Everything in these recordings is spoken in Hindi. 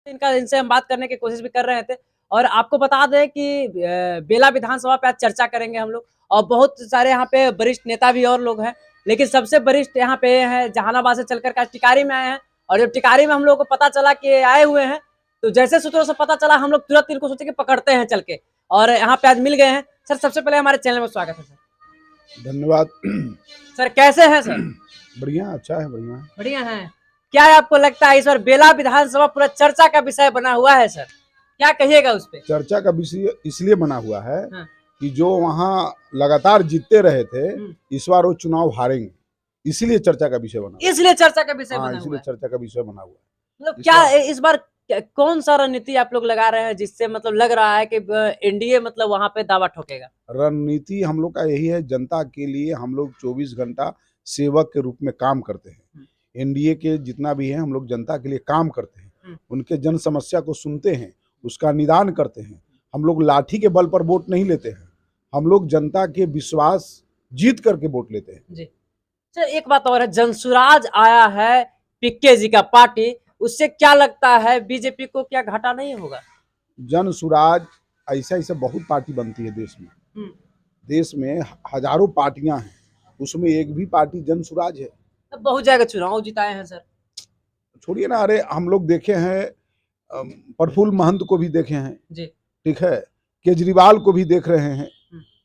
इनका इनसे हम बात करने की कोशिश भी कर रहे थे और आपको बता दें कि बेला विधानसभा पे आज चर्चा करेंगे हम लोग और बहुत सारे यहाँ पे वरिष्ठ नेता भी और लोग हैं, लेकिन सबसे वरिष्ठ यहाँ पे हैं जहानाबाद से चलकर के टिकारी में आए हैं। और जब टिकारी में हम लोग को पता चला कि आए हुए हैं, तो जैसे सूत्रों से पता चला हम लोग तुरंत इनको सोचे कि पकड़ते हैं चल के, और यहाँ पे आज मिल गए हैं। सर सबसे पहले हमारे चैनल में स्वागत है सर। धन्यवाद। सर कैसे हैं सर? बढ़िया, अच्छा है, बढ़िया है। बढ़िया है। क्या आपको लगता है इस बार बेला विधानसभा पूरा चर्चा का विषय बना हुआ है सर? क्या कहिएगा उस पे? चर्चा का विषय इसलिए बना हुआ है हाँ। कि जो वहाँ लगातार जीतते रहे थे, इस बार वो चुनाव हारेंगे, इसलिए चर्चा का विषय बना। इसलिए चर्चा का विषय बना हुआ है। इसलिए चर्चा का विषय बना हुआ है। मतलब क्या इस बार कौन सा रणनीति आप लोग लगा रहे हैं जिससे मतलब लग रहा है कि एनडीए मतलब वहां पे दावा ठोकेगा? रणनीति हम लोग का यही है, जनता के लिए हम लोग 24 घंटा सेवक के रूप में काम करते हैं। एनडीए के जितना भी है हम लोग जनता के लिए काम करते हैं, उनके जन समस्या को सुनते हैं, उसका निदान करते हैं। हम लोग लाठी के बल पर वोट नहीं लेते हैं, हम लोग जनता के विश्वास जीत करके वोट लेते हैं। जी सर, एक बात और है, जनसुराज आया है पिक्के जी का पार्टी, उससे क्या लगता है बीजेपी को क्या घाटा नहीं होगा? जनसुराज ऐसा ऐसा बहुत पार्टी बनती है देश में। देश में हजारों पार्टियां हैं, उसमें एक भी पार्टी जनसुराज है। बहुत जगह चुनाव जिताए हैं सर। छोड़िए ना, अरे हम लोग देखे हैं, प्रफुल्ल महंत को भी देखे हैं जी, ठीक है, केजरीवाल को भी देख रहे हैं,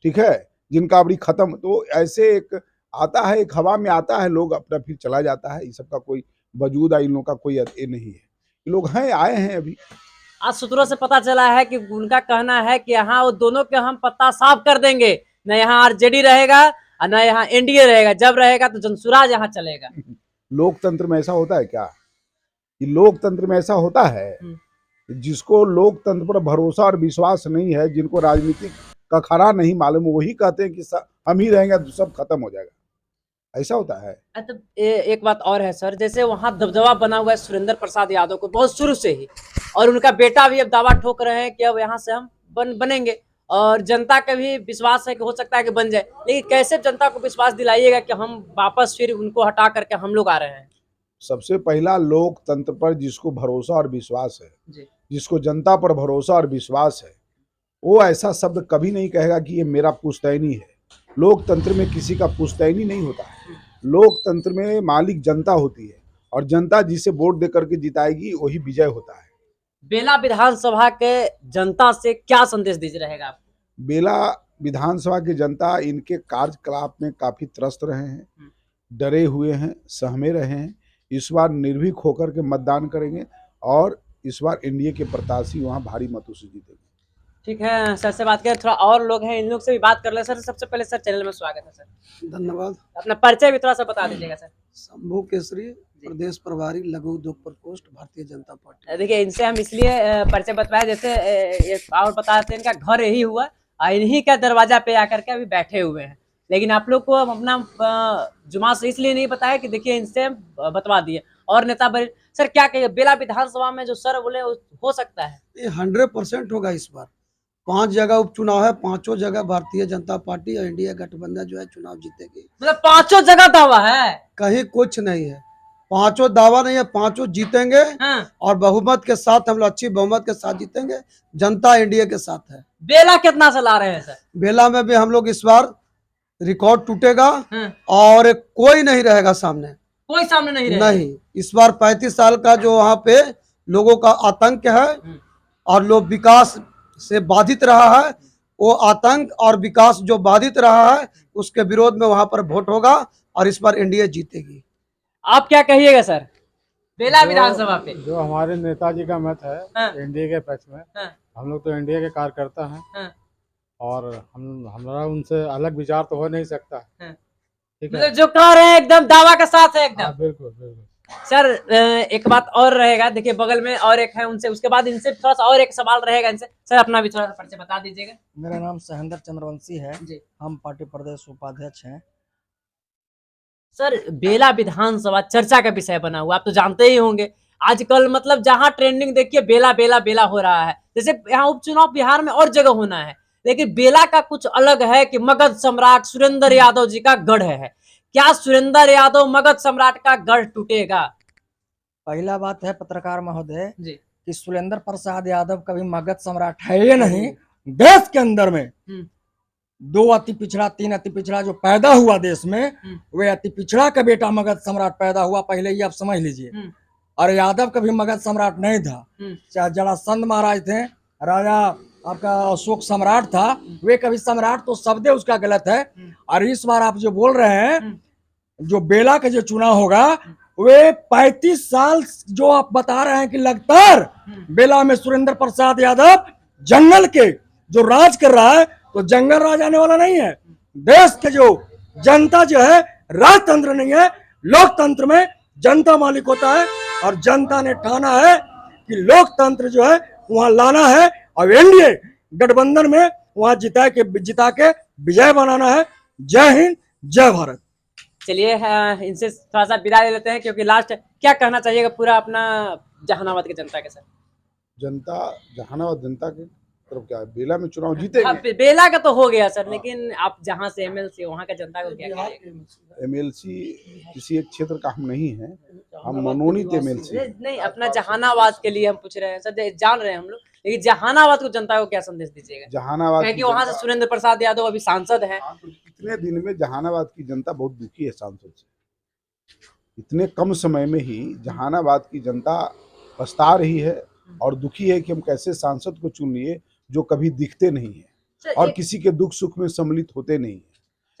ठीक है, जिनका अभी खत्म। तो ऐसे एक आता है, एक हवा में आता है, लोग अपना फिर चला जाता है। इस सब का कोई वजूद इन लोगों का कोई ये नहीं है। लोग हैं, आए हैं अभी। आज सूत्रों से पता चला है कि उनका कहना है कि यहाँ वो दोनों के हम पत्ता साफ कर देंगे, न यहाँ आरजेडी रहेगा और न यहाँ एनडीए रहेगा, जब रहेगा तो जनसुराज यहाँ चलेगा। लोकतंत्र में ऐसा होता है क्या? कि लोकतंत्र में ऐसा होता है, जिसको लोकतंत्र पर भरोसा और विश्वास नहीं है, जिनको राजनीतिक का खरा नहीं मालूम, वही कहते हैं कि हम ही रहेंगे तो सब खत्म हो जाएगा। ऐसा होता है। तो एक बात और है सर, जैसे वहां दबदबा बना हुआ है सुरेंद्र प्रसाद यादव को बहुत शुरू से ही, और उनका बेटा भी अब दावा ठोक रहे हैं कि अब यहाँ से हम बनेंगे, और जनता का भी विश्वास है कि हो सकता है कि बन जाए। लेकिन कैसे जनता को विश्वास दिलाइएगा कि हम वापस फिर उनको हटा करके हम लोग आ रहे हैं? सबसे पहला, लोकतंत्र पर जिसको भरोसा और विश्वास है, जिसको जनता पर भरोसा और विश्वास है, वो ऐसा शब्द कभी नहीं कहेगा कि ये मेरा पुश्तैनी है। लोकतंत्र में किसी का पुश्तैनी नहीं होता है। लोकतंत्र में मालिक जनता होती है, और जनता जिसे वोट देकर के जिताएगी वही विजय होता है। बेला विधानसभा के जनता से क्या संदेश दीजिए रहेगा आपको? बेला विधानसभा की जनता इनके कार्यकलाप में काफी त्रस्त रहे हैं, डरे हुए हैं, सहमे रहे हैं। इस बार निर्भीक होकर के मतदान करेंगे, और इस बार एनडीए के प्रत्याशी वहां भारी मतों से जीतेंगे। ठीक है, सर से बात करें, थोड़ा और लोग हैं, इन लोग से भी बात कर ले। सर सबसे पहले सर चैनल में स्वागत है सर। धन्यवाद। अपना परिचय भी थोड़ा सा बता दीजिएगा सर। शंभू केसरी, प्रदेश प्रभारी लघु उद्योग प्रकोष्ठ, भारतीय जनता पार्टी। देखिए, इनसे हम इसलिए परिचय बतवाए, जैसे और बताते हैं, इनका घर यही हुआ और इन्हीं का दरवाजा पे आकर के अभी बैठे हुए हैं। लेकिन आप लोग को हम अपना जुमा से इसलिए नहीं बताया कि देखिए इनसे बतवा दिए। और नेता सर क्या कहिए, बेला विधानसभा में जो सर बोले हो सकता है? ये 100% होगा। इस बार 5 जगह उपचुनाव है, 5 जगह भारतीय जनता पार्टी और एनडीए गठबंधन जो है चुनाव जीतेगी। मतलब 5 जगह दावा है? कहीं कुछ नहीं है, 5 दावा नहीं है, 5 जीतेंगे। और बहुमत के साथ, हम लोग अच्छी बहुमत के साथ जीतेंगे। जनता एनडीए के साथ है। बेला कितना से ला रहे हैं सर? बेला में भी हम लोग इस बार रिकॉर्ड टूटेगा, और कोई नहीं रहेगा सामने। कोई सामने नहीं रहेगा? नहीं, इस बार 35 साल का जो वहाँ पे लोगों का आतंक है, और लोग विकास से बाधित रहा है, वो आतंक और विकास जो बाधित रहा है, उसके विरोध में वहां पर वोट होगा, और इस बार एनडीए जीतेगी। आप क्या कहिएगा सर बेला विधानसभा पे? जो हमारे नेताजी का मत है एनडीए के पक्ष में, हम लोग तो एनडीए के कार्यकर्ता हैं, और हमारा उनसे अलग विचार तो हो नहीं सकता। ठीक है, जो कह रहे हैं एकदम दावा के साथ है एकदम। बिल्कुल बिल्कुल सर एक बात और रहेगा, देखिए बगल में और एक है, उनसे उसके बाद इनसे थोड़ा सा और एक सवाल रहेगा इनसे। सर अपना भी थोड़ा सा परिचय बता दीजिएगा। मेरा नाम सहेंद्र चंद्रवंशी है जी, हम पार्टी प्रदेश उपाध्यक्ष हैं। सर बेला विधानसभा चर्चा का विषय बना हुआ, आप तो जानते ही होंगे। आजकल मतलब जहां ट्रेंडिंग देखिए बेला बेला बेला हो रहा है। जैसे यहाँ उपचुनाव बिहार में और जगह होना है, लेकिन बेला का कुछ अलग है कि मगध सम्राट सुरेंद्र यादव जी का गढ़ है। क्या सुरेंद्र यादव मगध सम्राट का गढ़ टूटेगा? पहला बात है पत्रकार महोदय जी, कि सुरेंद्र प्रसाद यादव कभी मगध सम्राट है ही नहीं। देश के अंदर में 2 अति पिछड़ा 3 अति पिछड़ा जो पैदा हुआ देश में, वे अति पिछड़ा का बेटा मगध सम्राट पैदा हुआ, पहले ही आप समझ लीजिए। और यादव कभी मगध सम्राट नहीं था। चाहे जरासंध महाराज थे, राजा आपका अशोक सम्राट था, वे कभी सम्राट, तो शब्द उसका गलत है। और इस बार आप जो बोल रहे हैं, जो बेला का जो चुनाव होगा, वे 35 साल जो आप बता रहे हैं कि लगातार बेला में सुरेंद्र प्रसाद यादव जंगल के जो राज कर रहा है, तो जंगल राज आने वाला नहीं है। देश के जो जनता जो है, राजतंत्र नहीं है, लोकतंत्र में जनता मालिक होता है। और जनता ने ठाना है कि लोकतंत्र जो है वहां लाना है, और एनडीए गठबंधन में वहां जिता के विजय बनाना है। जय हिंद, जय भारत। चलिए इनसे थोड़ा सा विदा ले लेते हैं, क्योंकि लास्ट क्या कहना चाहिएगा पूरा अपना जहानाबाद की जनता के साथ? जनता, जहानाबाद जनता के तरफ क्या है, बेला में चुनाव जीतेंगे। बेला का तो हो गया सर, लेकिन आप जहां से एमएलसी वहां का जनता को क्या कहेंगे? एमएलसी किसी एक क्षेत्र का हम नहीं है, हम मनोनीत एमएलसी। नहीं, अपना जहानाबाद के लिए हम पूछ रहे हैं सर, जान रहे हैं हम लोग, लेकिन जहानाबाद को जनता को क्या संदेश दीजिएगा? जहानाबाद क्योंकि वहां से सुरेंद्र प्रसाद यादव अभी सांसद हैं। इतने दिन में जहानाबाद की जनता बहुत दुखी है सांसद से। इतने कम समय में ही जहानाबाद की जनता पछता रही है और दुखी है कि हम कैसे सांसद को चुन लिए जो कभी दिखते नहीं है और किसी के दुख सुख में सम्मिलित होते नहीं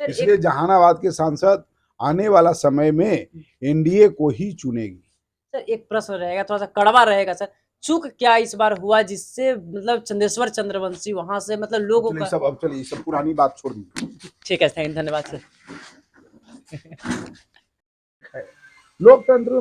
है। इसलिए जहानाबाद के सांसद आने वाला समय में एनडीए को ही चुनेगी। सर एक प्रश्न रहेगा, थोड़ा सा कड़वा रहेगा सर, चूक क्या इस बार हुआ जिससे मतलब चंदेश्वर चंद्रवंशी वहां से मतलब लोगों का सब, अब चलिए सब पुरानी बात छोड़ दीजिए। ठीक है, धन्यवाद सर। लोकतंत्र